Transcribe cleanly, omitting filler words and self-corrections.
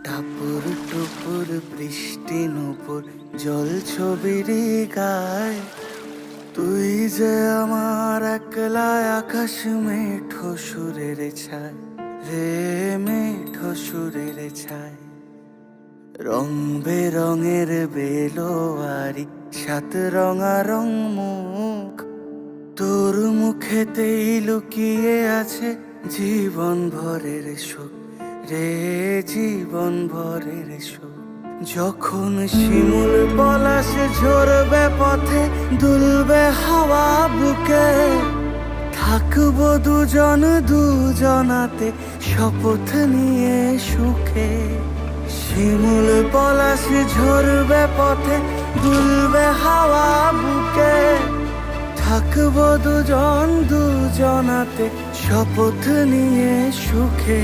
টাপুর টুপুর বৃষ্টি নুপুর জল ছবির গায়, তুই যে আমার একলা আকাশ মেঠো সুরের ছায় রে, মেঠো সুরের ছায়। রং বেরঙের বেলোয়ারি সাত রঙারং মুখ, তোর মুখেতেই লুকিয়ে আছে জীবন ভরের সুখ রে, জীবন ভরের সুখ। যখন শিমুল পলাশ ঝরবে পথে, দুলবে হাওয়া বুকে, থাকবো দুজন দুজনাতে শপথ নিয়ে সুখে। শিমুল পলাশ ঝরবে পথে, দুলবে হাওয়া বুকে, থাকবো দুজন দুজনাতে শপথ নিয়ে সুখে।